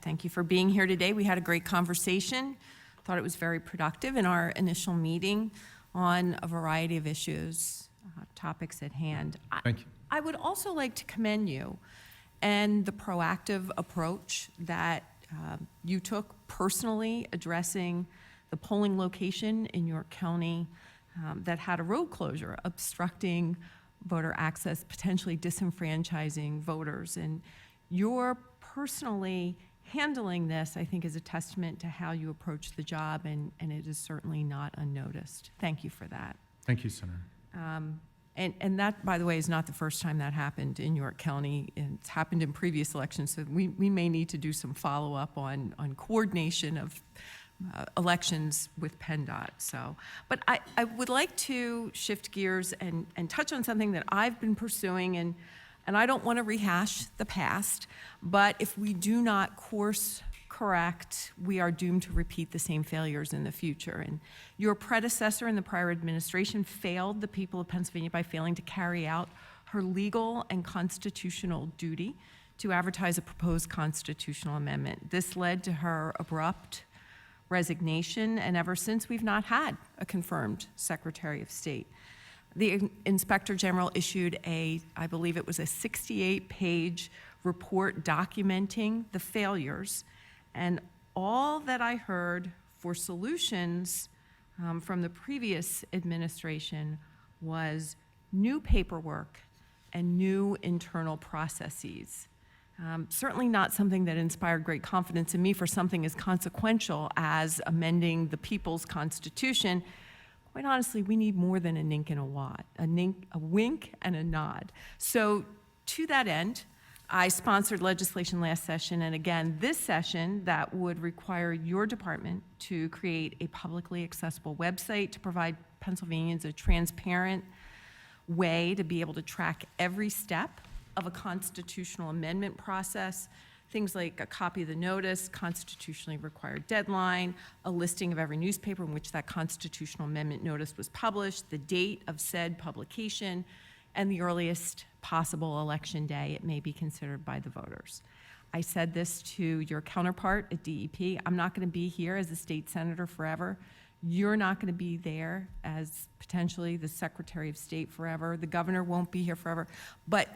Thank you for being here today. We had a great conversation. Thought it was very productive in our initial meeting on a variety of issues, topics at hand. Thank you. I would also like to commend you and the proactive approach that you took personally addressing the polling location in York County that had a road closure obstructing voter access, potentially disenfranchising voters. And your personally handling this, I think, is a testament to how you approach the job, and it is certainly not unnoticed. Thank you for that. Thank you, Senator. And that, by the way, is not the first time that happened in York County. It's happened in previous elections, so we may need to do some follow-up on coordination of elections with PennDOT. So, but I would like to shift gears and touch on something that I've been pursuing, and I don't want to rehash the past, but if we do not course correct, we are doomed to repeat the same failures in the future. And your predecessor in the prior administration failed the people of Pennsylvania by failing to carry out her legal and constitutional duty to advertise a proposed constitutional amendment. This led to her abrupt resignation, and ever since we've not had a confirmed Secretary of State. The Inspector General issued I believe it was a 68-page report documenting the failures, and all that I heard for solutions from the previous administration was new paperwork and new internal processes. Certainly not something that inspired great confidence in me for something as consequential as amending the People's Constitution. Quite honestly, we need more than a nink and a wink and a nod. So to that end, I sponsored legislation last session, and again this session, that would require your department to create a publicly accessible website to provide Pennsylvanians a transparent way to be able to track every step of a constitutional amendment process. Things like a copy of the notice, constitutionally required deadline, a listing of every newspaper in which that constitutional amendment notice was published, the date of said publication, and the earliest possible election day it may be considered by the voters. I said this to your counterpart at DEP. I'm not going to be here as a state senator forever. You're not going to be there as potentially the Secretary of State forever. The governor won't be here forever. But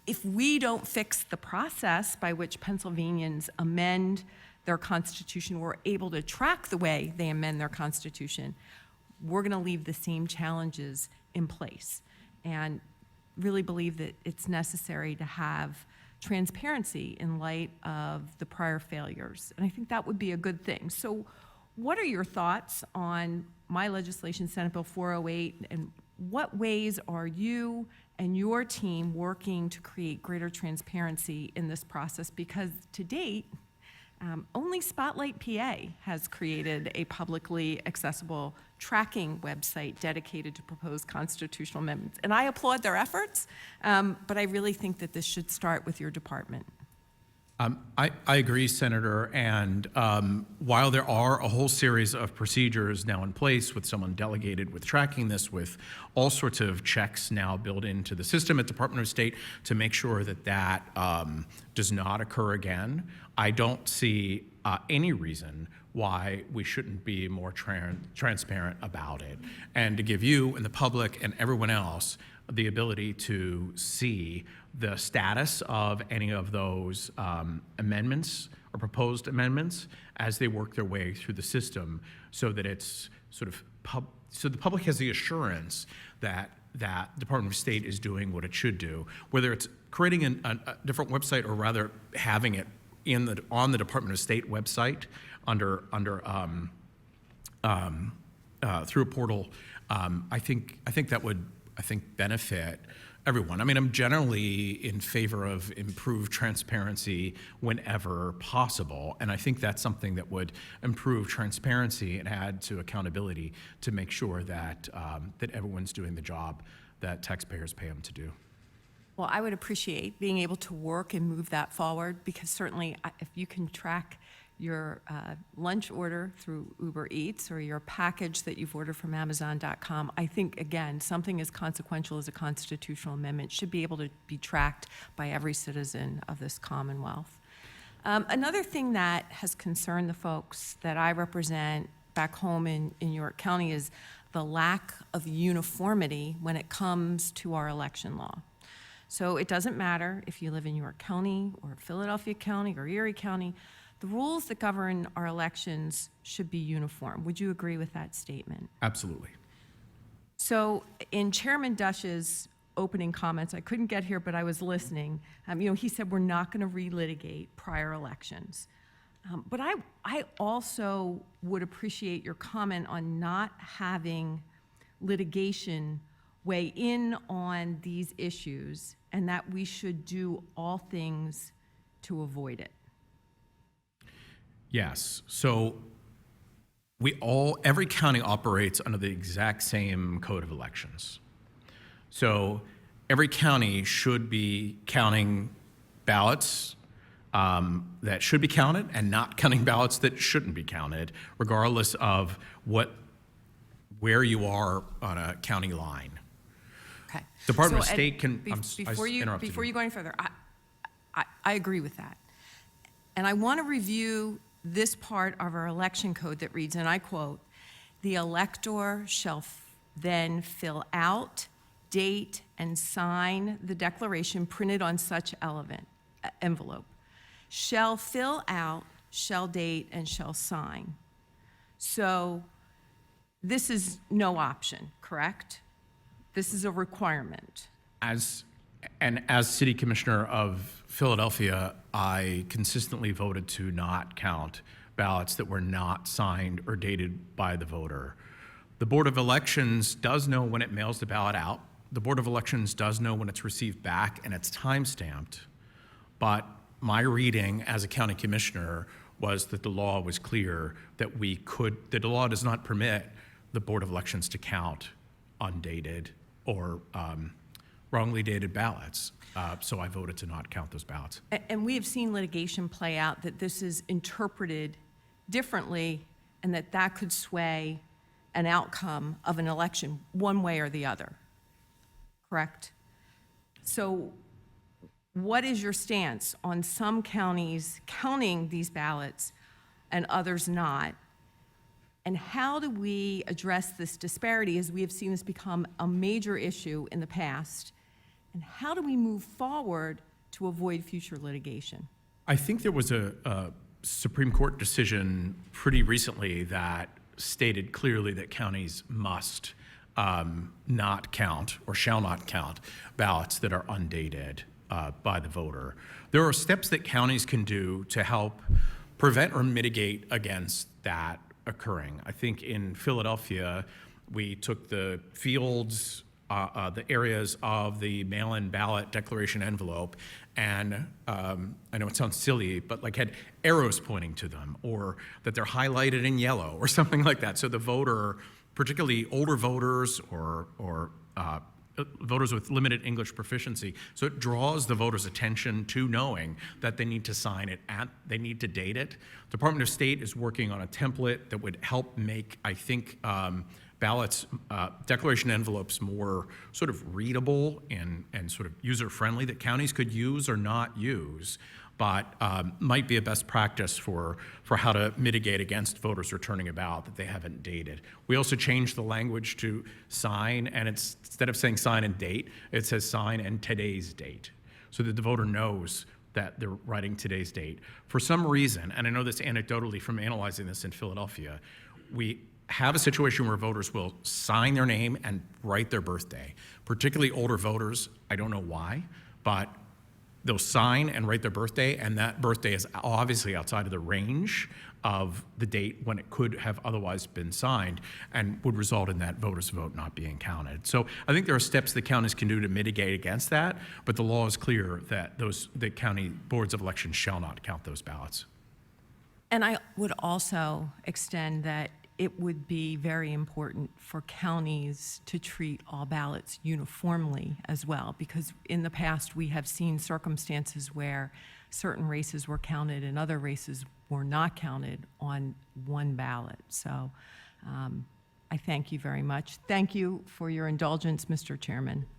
if we don't fix the process by which Pennsylvanians amend their constitution, we're able to track the way they amend their constitution, we're going to leave the same challenges in place. And really believe that it's necessary to have transparency in light of the prior failures. And I think that would be a good thing. So what are your thoughts on my legislation, Senate Bill 408, and what ways are you and your team working to create greater transparency in this process? Because to date, only Spotlight PA has created a publicly accessible tracking website dedicated to proposed constitutional amendments. And I applaud their efforts, but I really think that this should start with your department. I agree, Senator, and while there are a whole series of procedures now in place with someone delegated with tracking this, with all sorts of checks now built into the system at Department of State to make sure that that does not occur again, I don't see any reason why we shouldn't be more transparent about it, and to give you and the public and everyone else the ability to see the status of any of those amendments or proposed amendments as they work their way through the system, so that it's sort of so the public has the assurance that Department of State is doing what it should do, whether it's creating a different website or rather having it on the Department of State website under through a portal. I think that would benefit everyone. I mean, I'm generally in favor of improved transparency whenever possible, and I think that's something that would improve transparency and add to accountability to make sure that that everyone's doing the job that taxpayers pay them to do. Well, I would appreciate being able to work and move that forward, because certainly if you can track your lunch order through Uber Eats or your package that you've ordered from Amazon.com, I think, again, something as consequential as a constitutional amendment should be able to be tracked by every citizen of this Commonwealth. Another thing that has concerned the folks that I represent back home in York County is the lack of uniformity when it comes to our election law. So it doesn't matter if you live in York County or Philadelphia County or Erie County, the rules that govern our elections should be uniform. Would you agree with that statement? Absolutely. So in Chairman Dush's opening comments, I couldn't get here, but I was listening. He said we're not going to relitigate prior elections. But I also would appreciate your comment on not having litigation weigh in on these issues and that we should do all things to avoid it. Yes. So every county operates under the exact same code of elections. So every county should be counting ballots that should be counted and not counting ballots that shouldn't be counted, regardless of where you are on a county line. Okay. Department of State can. Before you go any further, I agree with that, and I want to review this part of our election code that reads, and I quote, "The elector shall then fill out, date, and sign the declaration printed on such envelope. Shall fill out, shall date, and shall sign." So this is no option, correct? This is a requirement. As city commissioner of Philadelphia, I consistently voted to not count ballots that were not signed or dated by the voter. The Board of Elections does know when it mails the ballot out. The Board of Elections does know when it's received back and it's time-stamped. But my reading as a county commissioner was that the law was clear that that the law does not permit the Board of Elections to count undated or wrongly dated ballots. So I voted to not count those ballots. And we have seen litigation play out that this is interpreted differently and that could sway an outcome of an election one way or the other, correct? So what is your stance on some counties counting these ballots and others not? And how do we address this disparity as we have seen this become a major issue in the past? And how do we move forward to avoid future litigation? I think there was a Supreme Court decision pretty recently that stated clearly that counties must not count or shall not count ballots that are undated by the voter. There are steps that counties can do to help prevent or mitigate against that occurring. I think in Philadelphia, we took the fields, the areas of the mail-in ballot declaration envelope, and I know it sounds silly, but had arrows pointing to them, or that they're highlighted in yellow, or something like that. So the voter, particularly older voters or voters with limited English proficiency, so it draws the voters' attention to knowing that they need to sign it they need to date it. Department of State is working on a template that would help make, I think, ballots, declaration envelopes more sort of readable and sort of user-friendly that counties could use or not use, but might be a best practice for how to mitigate against voters returning a ballot that they haven't dated. We also changed the language to sign, and instead of saying sign and date, it says sign and today's date, so that the voter knows that they're writing today's date. For some reason, and I know this anecdotally from analyzing this in Philadelphia, we have a situation where voters will sign their name and write their birthday. Particularly older voters, I don't know why, but they'll sign and write their birthday, and that birthday is obviously outside of the range of the date when it could have otherwise been signed and would result in that voter's vote not being counted. So I think there are steps that counties can do to mitigate against that, but the law is clear that the county boards of elections shall not count those ballots. And I would also extend that it would be very important for counties to treat all ballots uniformly as well, because in the past we have seen circumstances where certain races were counted and other races were not counted on one ballot. So I thank you very much. Thank you for your indulgence, Mr. Chairman.